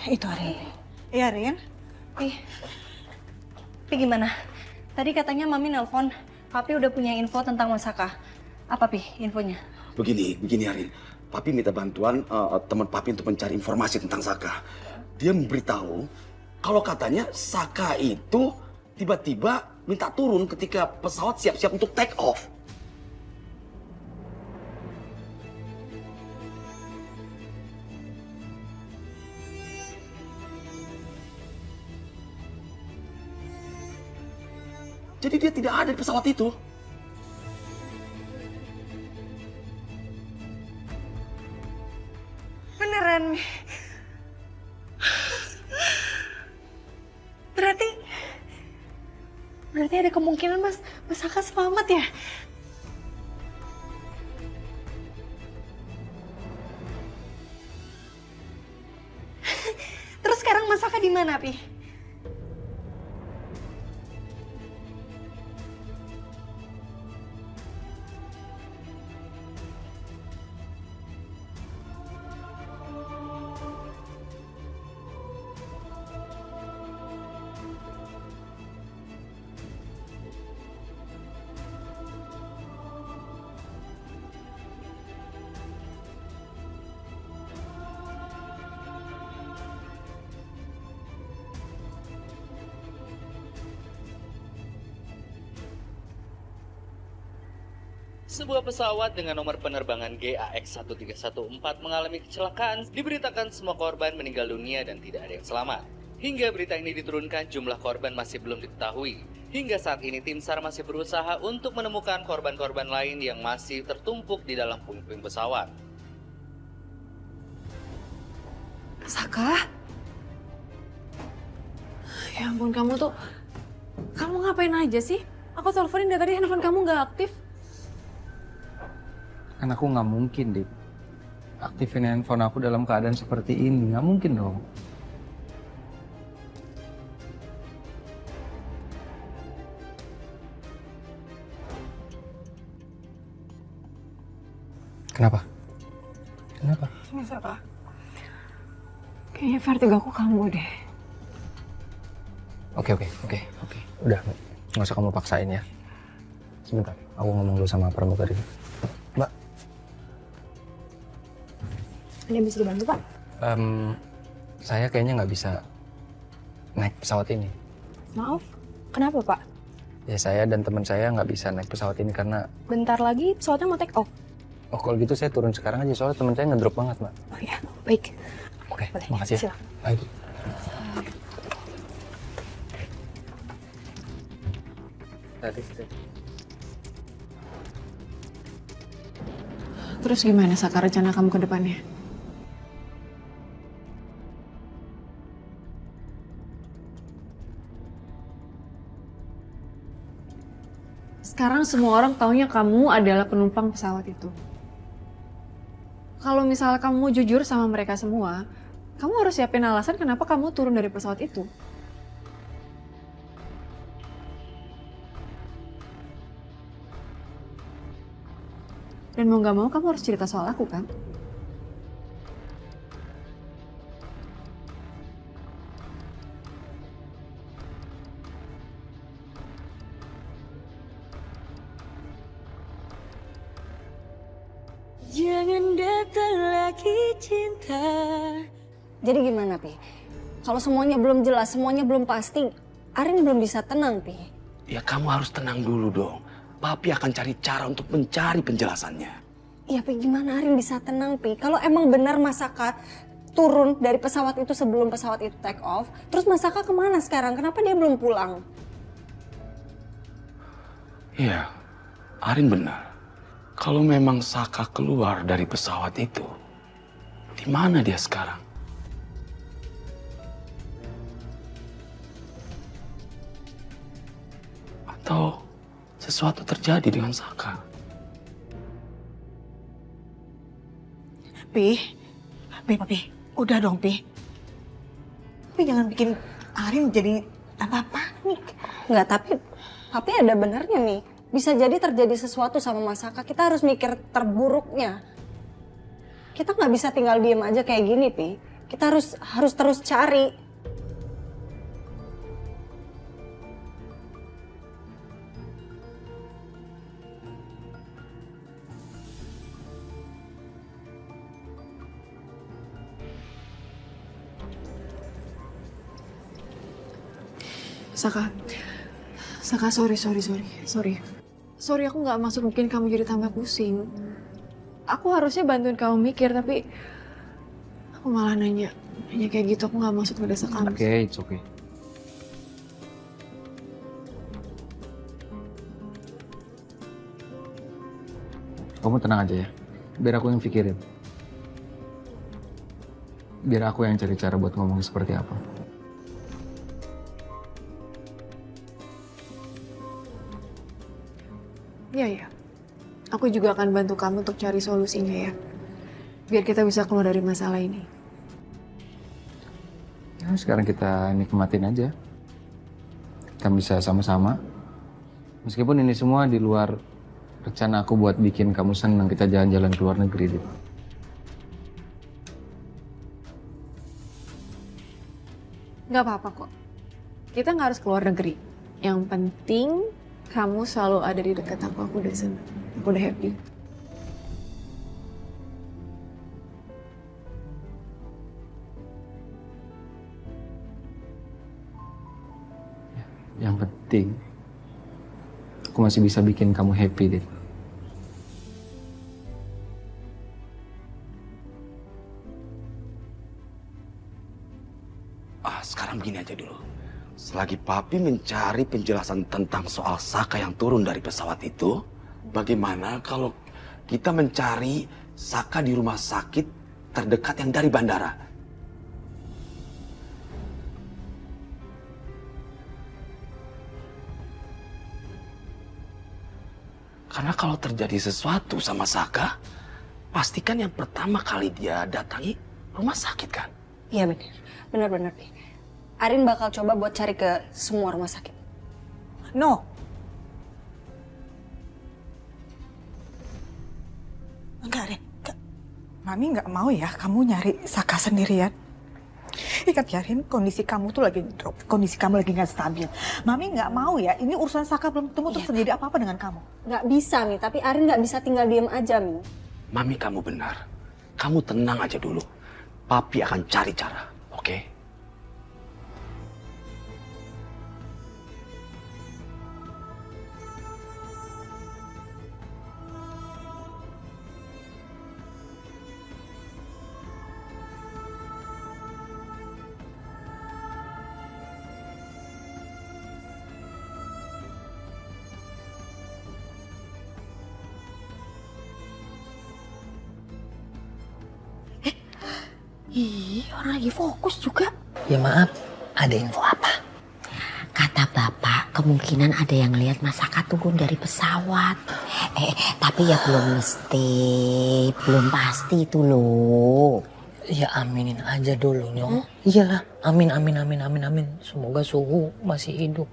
Itu Arin. Iya, Rin. Pi gimana? Tadi katanya Mami nelpon, Papi udah punya info tentang Masaka. Apa Pi infonya? Begini Arin. Papi minta bantuan teman Papi untuk mencari informasi tentang Saka. Dia memberitahu kalau katanya Saka itu tiba-tiba minta turun ketika pesawat siap-siap untuk take off. Jadi dia tidak ada di pesawat itu. Beneran, Mi. Berarti ada kemungkinan Mas Saka selamat ya? Terus sekarang Mas Saka di mana, Pi? Sebuah pesawat dengan nomor penerbangan GAX1314 mengalami kecelakaan. Diberitakan semua korban meninggal dunia dan tidak ada yang selamat. Hingga berita ini diturunkan, jumlah korban masih belum diketahui. Hingga saat ini tim SAR masih berusaha untuk menemukan korban-korban lain yang masih tertumpuk di dalam puing-puing pesawat. Saka? Ya ampun, kamu ngapain aja sih? Aku teleponin dari tadi handphone kamu nggak aktif. Kan aku nggak mungkin, Dik. Aktifin handphone aku dalam keadaan seperti ini. Nggak mungkin dong. Kenapa? Kenapa? Nggak Saka. Kayaknya vertigo aku kamu deh. Oke. Udah, nggak usah kamu paksain ya. Sebentar, aku ngomong dulu sama pramugari. Mbak. Ada yang bisa dibantu, Pak? Saya kayaknya nggak bisa naik pesawat ini. Maaf, kenapa, Pak? Ya, saya dan teman saya nggak bisa naik pesawat ini karena... Bentar lagi pesawatnya mau take off. Oh, kalau gitu saya turun sekarang aja, soalnya teman saya ngedrop banget, Mbak. Oh ya, baik. Oke, Boleh, makasih ya. silakan. Ayo. Terus gimana, Saka, rencana kamu ke depannya? Sekarang semua orang taunya kamu adalah penumpang pesawat itu. Kalau misalnya kamu jujur sama mereka semua, kamu harus siapin alasan kenapa kamu turun dari pesawat itu. Dan mau gak mau kamu harus cerita soal aku kan? Jangan datang lagi cinta. Jadi gimana, Pi? Kalau semuanya belum jelas, semuanya belum pasti, Arin belum bisa tenang, Pi. Ya kamu harus tenang dulu dong. Papi akan cari cara untuk mencari penjelasannya. Ya, Pi, gimana Arin bisa tenang, Pi? Kalau emang benar Masaka turun dari pesawat itu sebelum pesawat itu take off, terus Masaka kemana sekarang? Kenapa dia belum pulang? Iya, Arin benar. Kalau memang Saka keluar dari pesawat itu, di mana dia sekarang? Atau sesuatu terjadi dengan Saka? Pi, Pi, udah dong, Pi. Pi jangan bikin Arin jadi apa-apa nih. Enggak, tapi ada benernya, Mi. Bisa jadi terjadi sesuatu sama Masaka, kita harus mikir terburuknya. Kita nggak bisa tinggal diem aja kayak gini, Pi. Kita harus terus cari. Saka, sorry. Sorry, aku nggak maksud bikin kamu jadi tambah pusing. Aku harusnya bantuin kamu mikir, tapi aku malah nanya kayak gitu. Aku nggak maksud ngedesak kamu. Oke, it's okay. Kamu tenang aja ya, biar aku yang pikirin. Biar aku yang cari cara buat ngomong seperti apa. Iya. Aku juga akan bantu kamu untuk cari solusinya ya. Biar kita bisa keluar dari masalah ini. Ya, sekarang kita nikmatin aja. Kita bisa sama-sama. Meskipun ini semua di luar rencana aku buat bikin kamu senang, kita jalan-jalan ke luar negeri, Dit. Nggak apa-apa kok. Kita nggak harus keluar negeri. Yang penting kamu selalu ada di dekat aku udah senang. Aku udah happy. Yang penting, aku masih bisa bikin kamu happy, Dit. Sekarang begini aja dulu. Selagi papi mencari penjelasan tentang soal Saka yang turun dari pesawat itu, bagaimana kalau kita mencari Saka di rumah sakit terdekat yang dari bandara? Karena kalau terjadi sesuatu sama Saka, pastikan yang pertama kali dia datangi rumah sakit kan? Iya benar nih. Arin bakal coba buat cari ke semua rumah sakit. No. Enggak, Rin. Enggak. Mami nggak mau ya kamu nyari Saka sendirian. Ingat ya, Rin, kondisi kamu tuh lagi drop. Kondisi kamu lagi nggak stabil. Mami nggak mau ya, ini urusan Saka belum ketemu terus terjadi apa-apa dengan kamu. Nggak bisa Mi, tapi Arin nggak bisa tinggal diem aja Mi. Mami, kamu benar. Kamu tenang aja dulu. Papi akan cari cara, oke? Ih, orang lagi fokus juga. Ya maaf, ada info apa? Kata bapak, kemungkinan ada yang lihat Mas Saka turun dari pesawat. Tapi ya belum pasti itu loh. Ya aminin aja dulu, Nyong. Iyalah, amin. Semoga Suhu masih hidup,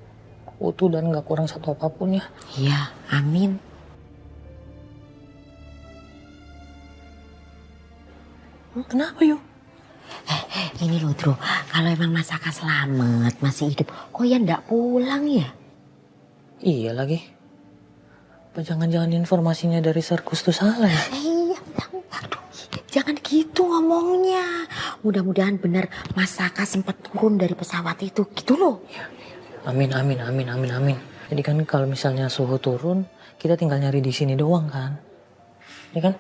utuh dan gak kurang satu apapun ya. Iya, amin. Kenapa yuk? Ini loh, Dro, kalau emang Mas Saka selamat, masih hidup, kok ya ndak pulang ya? Iya lagi. Apa jangan-jangan informasinya dari Serkus tuh salah ya? Iya, aduh, jangan gitu ngomongnya. Mudah-mudahan benar Mas Saka sempat turun dari pesawat itu, gitu loh. Amin. Jadi kan kalau misalnya Suhu turun, kita tinggal nyari di sini doang kan? Iya kan?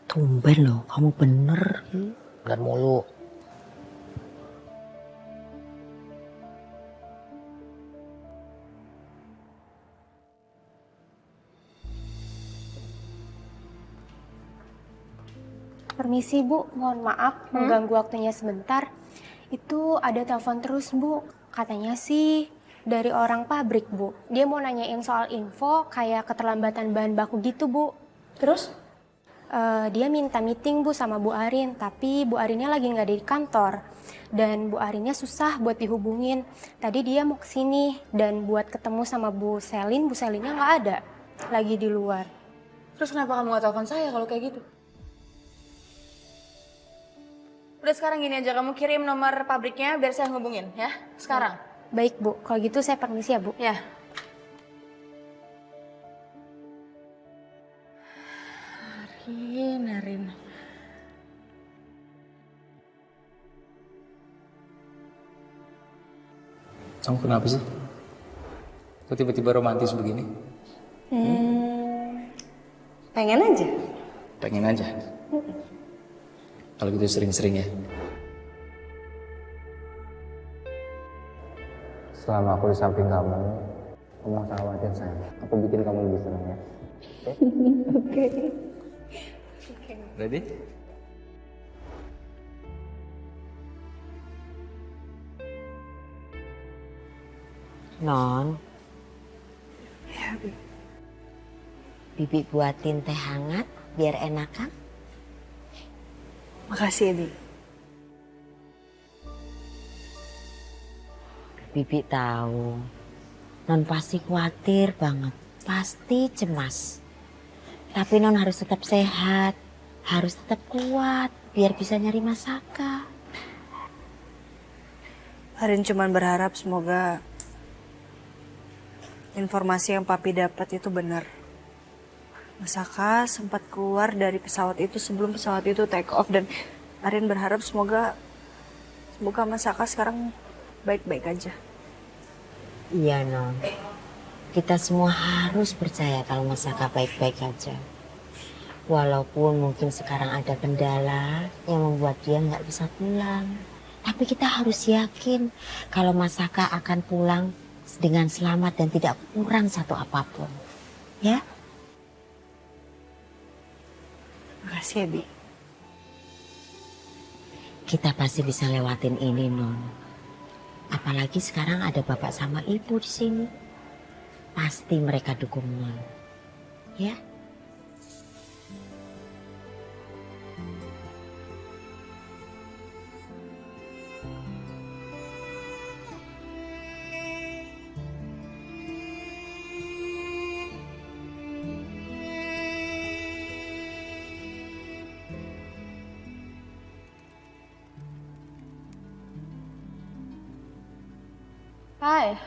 Tumben loh, kamu bener. Benar mulu. Permisi Bu, mohon maaf mengganggu waktunya sebentar. Itu ada telepon terus Bu, katanya sih dari orang pabrik Bu. Dia mau nanyain soal info kayak keterlambatan bahan baku gitu Bu. Terus? Dia minta meeting Bu sama Bu Arin, tapi Bu Arinnya lagi nggak ada di kantor. Dan Bu Arinnya susah buat dihubungin. Tadi dia mau kesini dan buat ketemu sama Bu Selinnya nggak ada, lagi di luar. Terus kenapa kamu nggak telepon saya kalau kayak gitu? Udah Udah sekarang gini aja, kamu kirim nomor pabriknya biar saya hubungin ya. Sekarang. Baik Bu, kalau gitu saya permisi ya Bu. Ya. Narin. Kamu kenapa sih? Kok tiba-tiba romantis begini? Pengen aja. Pengen aja. Kalau gitu sering-sering ya. Selama aku di samping kamu usah khawatir sayang. Aku bikin kamu lebih senang ya. Oke. Ready? Non. Bibi buatin teh hangat biar enakan. Makasih ya, Bi. Bibi tahu. Non pasti khawatir banget. Pasti cemas. Tapi Non harus tetap sehat. Harus tetap kuat biar bisa nyari Masaka. Arin cuman berharap semoga informasi yang Papi dapat itu benar. Masaka sempat keluar dari pesawat itu sebelum pesawat itu take off dan Arin berharap semoga Masaka sekarang baik-baik aja. Iya Non. Kita semua harus percaya kalau Masaka baik-baik aja. Walaupun mungkin sekarang ada kendala yang membuat dia nggak bisa pulang. Tapi kita harus yakin kalau Masaka akan pulang dengan selamat dan tidak kurang satu apapun. Ya? Makasih ya, Bi. Kita pasti bisa lewatin ini, Non. Apalagi sekarang ada bapak sama ibu di sini. Pasti mereka dukung Non. Ya?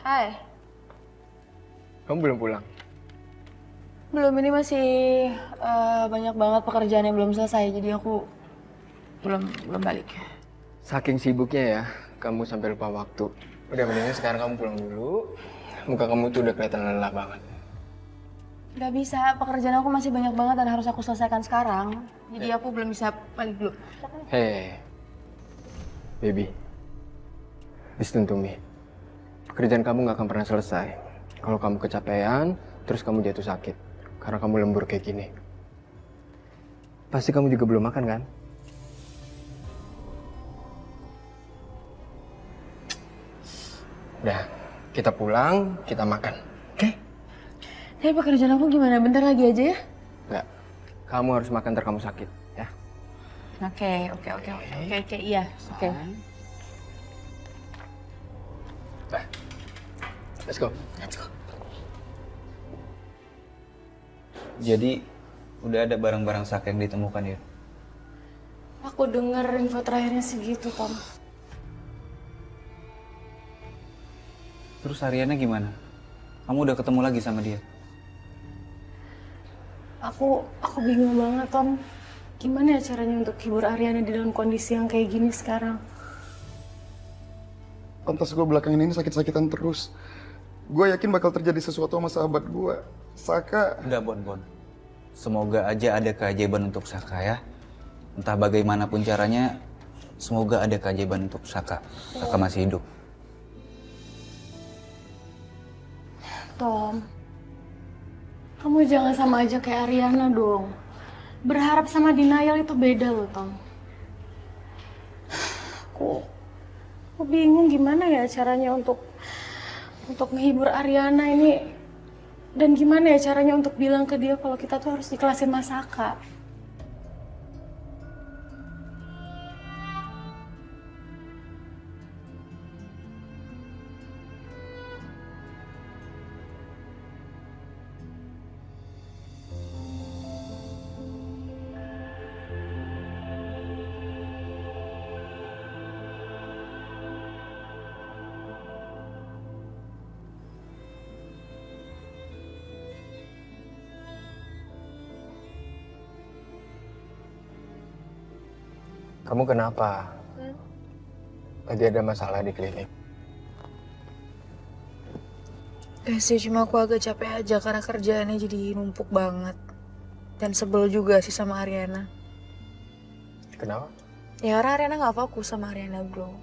Hai. Kamu belum pulang? Belum, ini masih banyak banget pekerjaan yang belum selesai, jadi aku belum balik. Saking sibuknya ya, kamu sampai lupa waktu. Udah mendingan sekarang kamu pulang dulu. Muka kamu tuh udah kelihatan lelah banget. Gak bisa, pekerjaan aku masih banyak banget dan harus aku selesaikan sekarang. Jadi aku belum bisa balik dulu. Hey, baby, listen to me. Pekerjaan kamu gak akan pernah selesai kalau kamu kecapean, terus kamu jatuh sakit. Karena kamu lembur kayak gini. Pasti kamu juga belum makan kan? Udah, kita pulang, kita makan. Oke? Tapi pekerjaan aku gimana? Bentar lagi aja ya? Enggak, kamu harus makan ntar kamu sakit, ya? Oke, iya. Oke. Nah, let's go. Jadi, udah ada barang-barang Saka yang ditemukan ya? Aku denger info terakhirnya segitu, Tom. Terus Ariana gimana? Kamu udah ketemu lagi sama dia? Aku bingung banget, Tom. Gimana ya caranya untuk hibur Ariana di dalam kondisi yang kayak gini sekarang? Pantas gue belakangan ini sakit-sakitan terus. Gue yakin bakal terjadi sesuatu sama sahabat gue. Saka... Udah, Bon. Semoga aja ada keajaiban untuk Saka ya. Entah bagaimanapun caranya, semoga ada keajaiban untuk Saka. Saka masih hidup. Tom, kamu jangan sama aja kayak Ariana dong. Berharap sama denial itu beda loh, Tom. Aku bingung gimana ya caranya untuk menghibur Ariana ini. Dan gimana ya caranya untuk bilang ke dia kalau kita tuh harus ikhlasin Masaka. Kamu kenapa? Lagi ada masalah di klinik? Sih, cuma aku agak capek aja karena kerjaannya jadi numpuk banget. Dan sebel juga sih sama Ariana. Kenapa? Ya karena Ariana gak fokus sama Ariana Glow.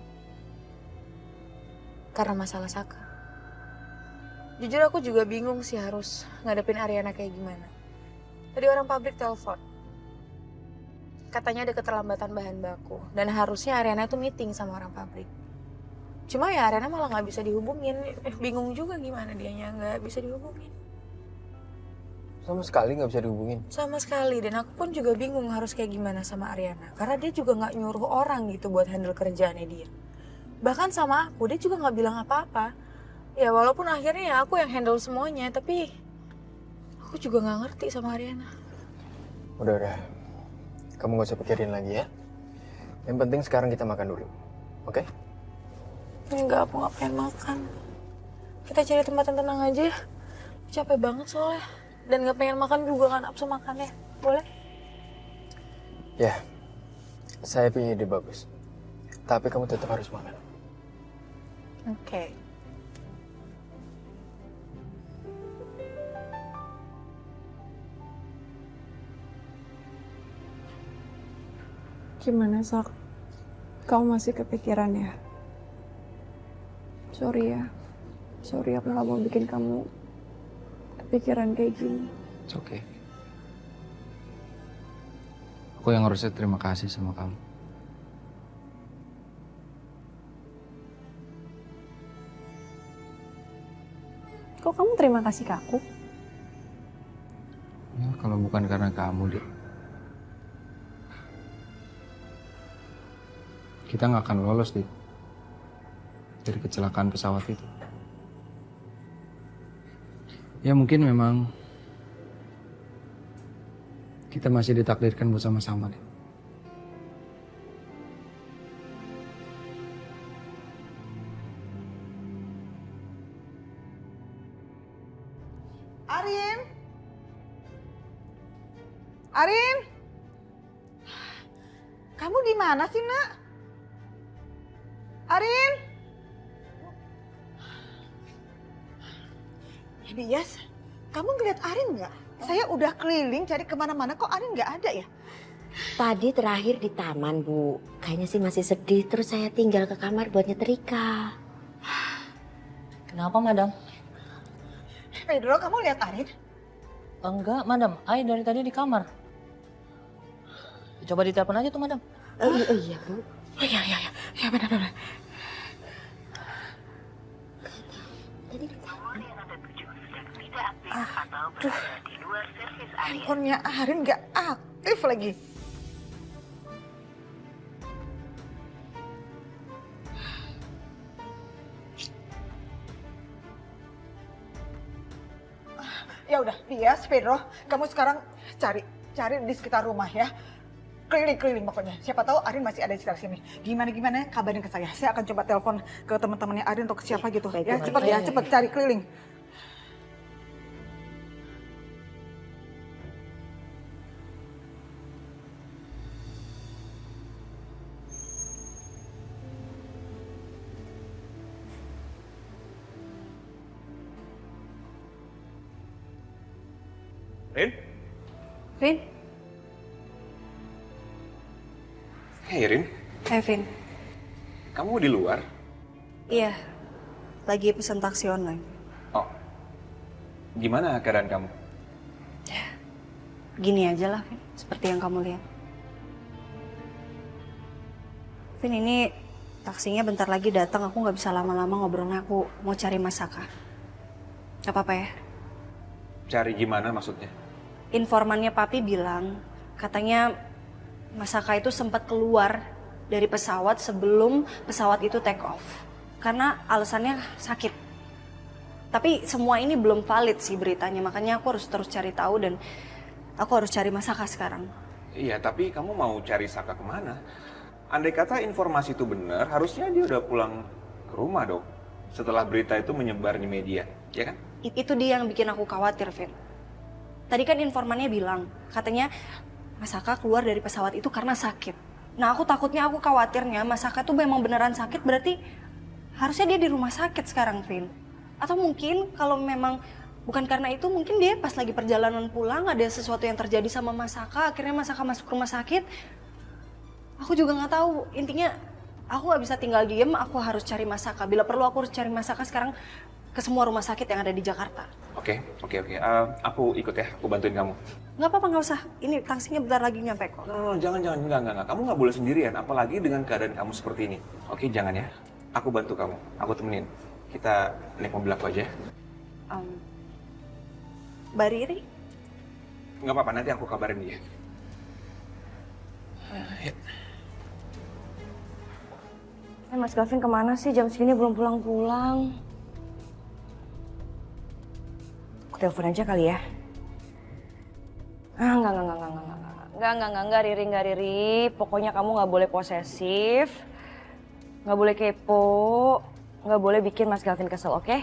Karena masalah Saka. Jujur aku juga bingung sih harus ngadepin Ariana kayak gimana. Tadi orang pabrik telepon. Katanya ada keterlambatan bahan baku. Dan harusnya Ariana tuh meeting sama orang pabrik. Cuma ya Ariana malah gak bisa dihubungin. Bingung juga gimana dianya gak bisa dihubungin. Sama sekali nggak bisa dihubungin? Sama sekali. Dan aku pun juga bingung harus kayak gimana sama Ariana. Karena dia juga gak nyuruh orang gitu buat handle kerjaannya dia. Bahkan sama aku, dia juga gak bilang apa-apa. Ya walaupun akhirnya ya aku yang handle semuanya. Tapi aku juga gak ngerti sama Ariana. Udah. Kamu gak usah pikirin lagi ya. Yang penting sekarang kita makan dulu. Oke? Enggak, aku gak pengen makan. Kita cari tempat yang tenang aja ya. Capek banget soalnya. Dan gak pengen makan juga kan, nafsu makan ya. Boleh? Ya, saya punya ide bagus. Tapi kamu tetap harus makan. Oke. Gimana, Sak? Kamu masih kepikiran ya? Sorry ya. Sorry aku gak mau bikin kamu kepikiran kayak gini. It's okay. Aku yang harusnya terima kasih sama kamu. Kok kamu terima kasih ke aku? Ya, kalau bukan karena kamu, Dek. Kita nggak akan lolos, Dek. Dari kecelakaan pesawat itu. Ya mungkin memang kita masih ditakdirkan buat sama-sama, Dek. Arin? Kamu di mana sih, Nak? Arin? Bias, kamu ngeliat Arin nggak? Saya udah keliling cari kemana-mana, kok Arin nggak ada ya? Tadi terakhir di taman, Bu. Kayaknya sih masih sedih, terus saya tinggal ke kamar buat nyetrika. Kenapa, Madam? Pedro, kamu lihat Arin? Enggak, Madam. Ai dari tadi di kamar. Coba ditelepon aja tuh, Madam. Iya, Bu. Oh iya, ya benar. Aduh, handphonenya Arin nggak aktif lagi. Ya udah, Bias, Pedro, kamu sekarang cari di sekitar rumah ya. Keliling pokoknya. Siapa tahu Arin masih ada di sekitar sini. Gimana kabarin ke saya. Saya akan coba telepon ke teman-temannya Arin atau ke siapa gitu. Baik, Ya, baik. cepet cari keliling. Rin? Vin? Hey Rin, Vin. kamu di luar? Iya, lagi pesan taksi online. Oh, gimana keadaan kamu? Gini aja lah, Vin. Seperti yang kamu lihat. Vin, ini taksinya bentar lagi datang. Aku nggak bisa lama-lama ngobrolnya. Aku mau cari Mas Saka. Gak apa-apa ya? Cari gimana maksudnya? Informannya Papi bilang, katanya Mas Saka itu sempat keluar dari pesawat sebelum pesawat itu take off. Karena alasannya sakit. Tapi semua ini belum valid sih beritanya. Makanya aku harus terus cari tahu dan aku harus cari Mas Saka sekarang. Iya, tapi kamu mau cari Saka kemana? Andai kata informasi itu benar, harusnya dia udah pulang ke rumah dong. Setelah berita itu menyebar di media, ya kan? Itu dia yang bikin aku khawatir, Vin. Tadi kan informannya bilang, katanya Mas Saka keluar dari pesawat itu karena sakit. Nah aku takutnya, aku khawatirnya Mas Saka tuh memang beneran sakit, berarti harusnya dia di rumah sakit sekarang, Vin. Atau mungkin kalau memang bukan karena itu, mungkin dia pas lagi perjalanan pulang ada sesuatu yang terjadi sama Mas Saka, akhirnya Mas Saka masuk rumah sakit. Aku juga nggak tahu. Intinya aku nggak bisa tinggal diem, aku harus cari Mas Saka. Bila perlu aku harus cari Mas Saka sekarang ke semua rumah sakit yang ada di Jakarta. Oke. Aku ikut ya, aku bantuin kamu. Nggak apa-apa, nggak usah. Ini taksinya bentar lagi nyampe kok. No, jangan, enggak. Kamu nggak boleh sendirian, apalagi dengan keadaan kamu seperti ini. Oke, jangan ya. Aku bantu kamu, aku temenin. Kita naik mobil aku aja. Mbak Riri? Nggak apa-apa, nanti aku kabarin dia. Mas Gavin kemana sih? Jam segini belum pulang-pulang. Aku telepon aja kali ya. Enggak, Riri. Pokoknya kamu nggak boleh posesif, nggak boleh kepo, nggak boleh bikin Mas Gavin kesel, oke?